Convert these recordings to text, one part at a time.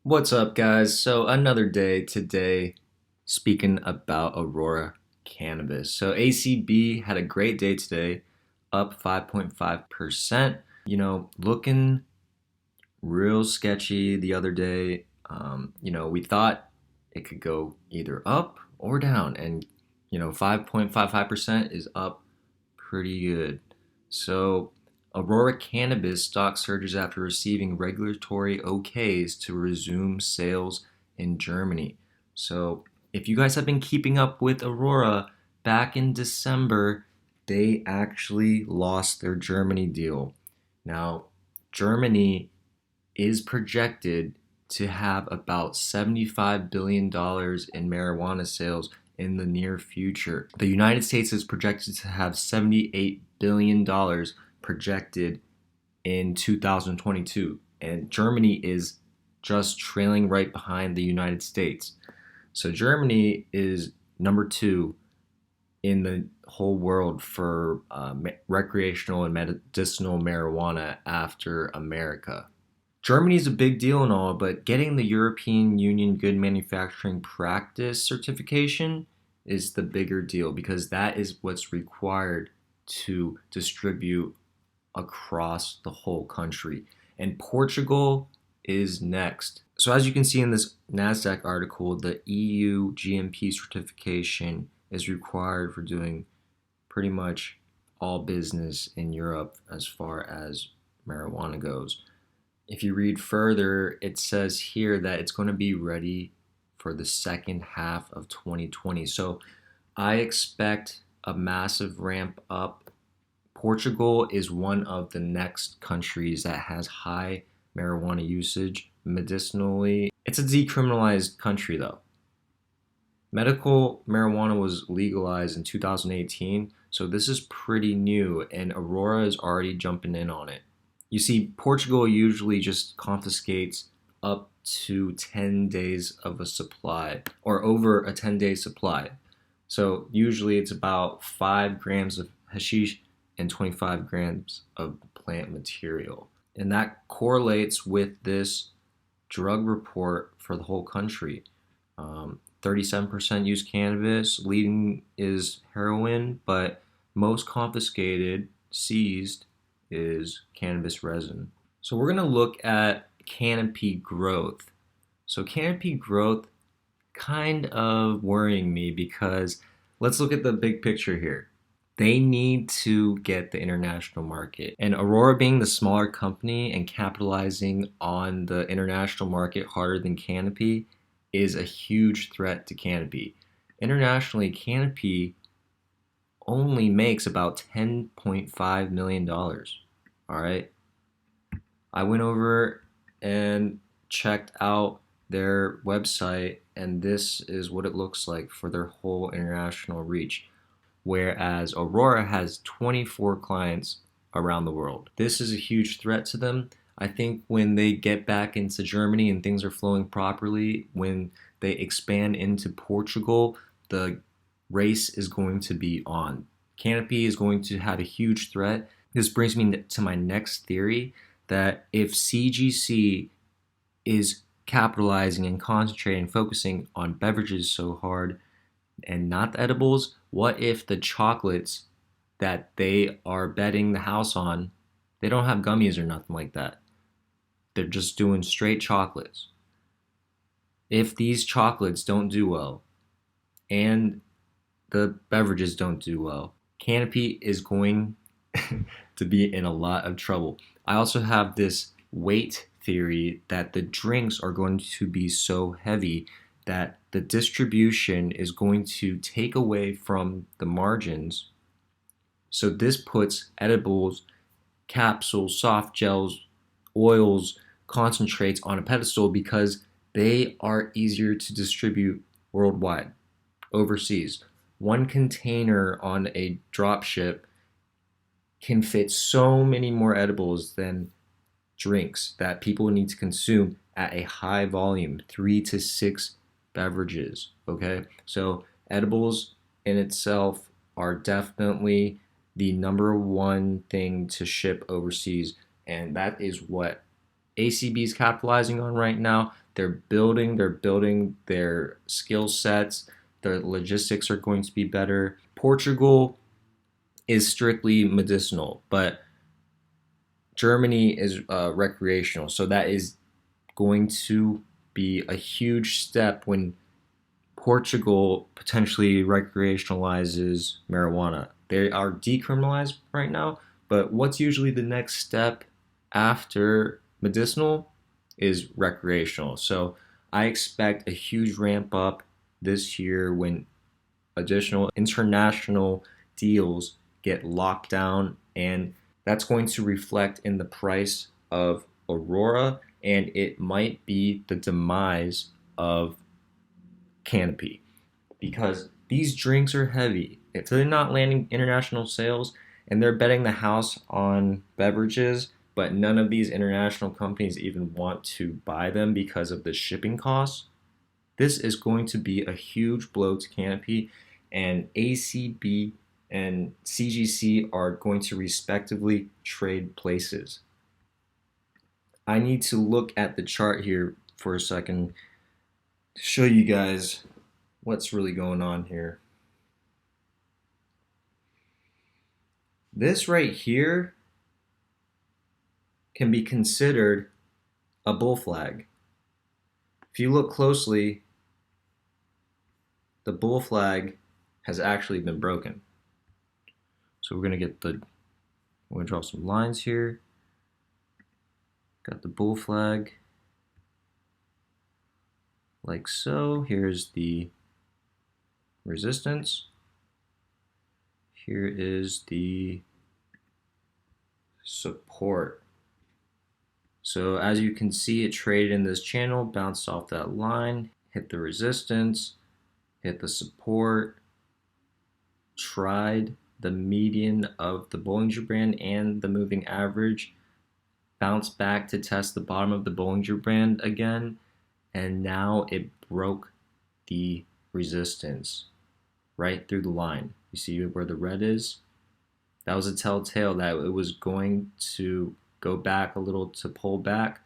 What's up, guys? So, another day today speaking about Aurora Cannabis. So, ACB had a great day today, up 5.5%. Looking real sketchy the other day. We thought it could go either up or down, and 5.55% is up pretty good. So, Aurora Cannabis stock surges after receiving regulatory OKs to resume sales in Germany. So, if you guys have been keeping up with Aurora, back in December, they actually lost their Germany deal. Now, Germany is projected to have about $75 billion in marijuana sales in the near future. The United States is projected to have $78 billion projected in 2022, and Germany is just trailing right behind the United States. So Germany is number two in the whole world for recreational and medicinal marijuana after America. Germany is a big deal and all, but getting the European Union Good Manufacturing Practice certification is the bigger deal because that is what's required to distribute across the whole country. And Portugal is next. So, as you can see in this NASDAQ article, the EU GMP certification is required for doing pretty much all business in Europe as far as marijuana goes. If you read further, it says here that it's going to be ready for the second half of 2020. So I expect a massive ramp up. Portugal is one of the next countries that has high marijuana usage medicinally. It's a decriminalized country though. Medical marijuana was legalized in 2018, so this is pretty new, and Aurora is already jumping in on it. You see, Portugal usually just confiscates up to 10 days of a supply or over a 10-day supply. So usually it's about 5 grams of hashish and 25 grams of plant material. And that correlates with this drug report for the whole country. 37% use cannabis, leading is heroin, but most confiscated, seized, is cannabis resin. So we're going to look at Canopy Growth. So Canopy Growth kind of worrying me because let's look at the big picture here. They need to get the international market. And Aurora being the smaller company and capitalizing on the international market harder than Canopy is a huge threat to Canopy. Internationally, Canopy only makes about $10.5 million. All right. I went over and checked out their website, and this is what it looks like for their whole international reach. Whereas Aurora has 24 clients around the world. This is a huge threat to them. I think when they get back into Germany and things are flowing properly, when they expand into Portugal, the race is going to be on. Canopy is going to have a huge threat. This brings me to my next theory that if CGC is capitalizing and concentrating, focusing on beverages so hard and not the edibles, what if the chocolates that they are betting the house on, they don't have gummies or nothing like that? They're just doing straight chocolates. If these chocolates don't do well and the beverages don't do well, Canopy is going to be in a lot of trouble. I also have this weight theory that the drinks are going to be so heavy that the distribution is going to take away from the margins. So this puts edibles, capsules, soft gels, oils, concentrates on a pedestal because they are easier to distribute worldwide, overseas. One container on a drop ship can fit so many more edibles than drinks that people need to consume at a high volume, 3 to 6 beverages. Okay, so edibles in itself are definitely the number one thing to ship overseas, and that is what ACB is capitalizing on right now. They're building their skill sets. Their logistics are going to be better. Portugal is strictly medicinal, but Germany is recreational. So that is going to be a huge step when Portugal potentially recreationalizes marijuana. They are decriminalized right now, but what's usually the next step after medicinal is recreational. So I expect a huge ramp up this year when additional international deals get locked down, and that's going to reflect in the price of Aurora, and it might be the demise of Canopy because these drinks are heavy. If they're not landing international sales and they're betting the house on beverages, but none of these international companies even want to buy them because of the shipping costs, this is going to be a huge blow to Canopy, and ACB and CGC are going to respectively trade places. I need to look at the chart here for a second to show you guys what's really going on here. This right here can be considered a bull flag. If you look closely, the bull flag has actually been broken. So we're going to draw some lines here. Got the bull flag like so. Here's the resistance. Here is the support. So as you can see, it traded in this channel, bounced off that line, hit the resistance, hit the support, tried the median of the Bollinger Band and the moving average, bounced back to test the bottom of the Bollinger Band again, and now it broke the resistance right through the line. You see where the red is? That was a telltale that it was going to go back a little to pull back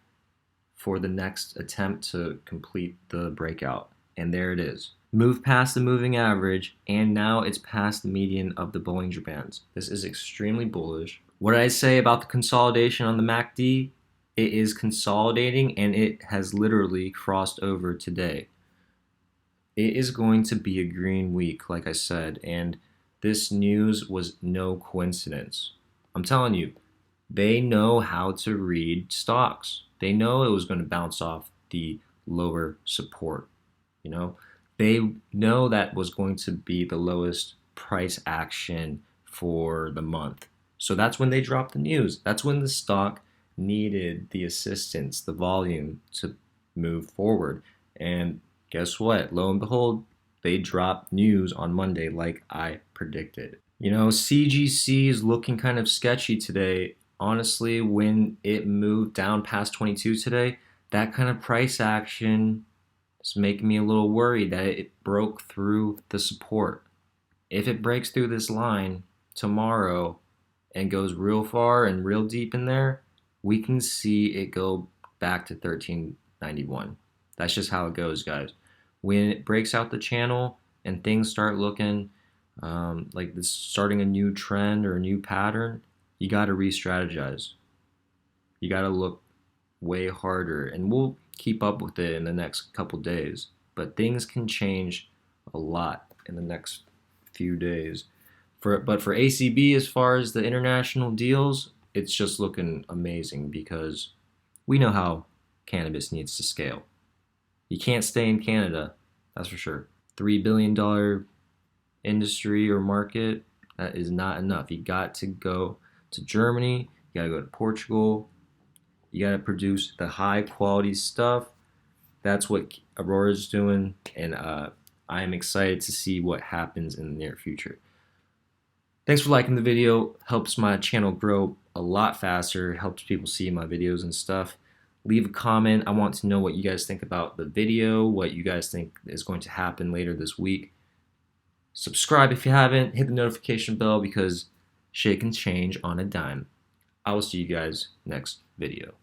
for the next attempt to complete the breakout. And there it is. Moved past the moving average, and now it's past the median of the Bollinger Bands. This is extremely bullish. What did I say about the consolidation on the MACD? It is consolidating, and it has literally crossed over today. It is going to be a green week, like I said, and this news was no coincidence. I'm telling you, they know how to read stocks. They know it was going to bounce off the lower support. You know, they know that was going to be the lowest price action for the month. So that's when they dropped the news. That's when the stock needed the assistance, the volume to move forward. And guess what? Lo and behold, they dropped news on Monday like I predicted. You know, CGC is looking kind of sketchy today. Honestly, when it moved down past 22 today, that kind of price action is making me a little worried that it broke through the support. If it breaks through this line tomorrow and goes real far and real deep in there, we can see it go back to 1391. That's just how it goes, guys. When it breaks out the channel and things start looking like this, starting a new trend or a new pattern, you got to re-strategize. You got to look way harder, and we'll keep up with it in the next couple days. But things can change a lot in the next few days. But for ACB, as far as the international deals, it's just looking amazing because we know how cannabis needs to scale. You can't stay in Canada, that's for sure. $3 billion industry or market, that is not enough. You got to go to Germany, you got to go to Portugal, you got to produce the high quality stuff. That's what Aurora is doing, and I am excited to see what happens in the near future. Thanks for liking the video. Helps my channel grow a lot faster, helps people see my videos and stuff. Leave a comment. I want to know what you guys think about the video, what you guys think is going to happen later this week. Subscribe if you haven't. Hit the notification bell because shit can change on a dime. I will see you guys next video.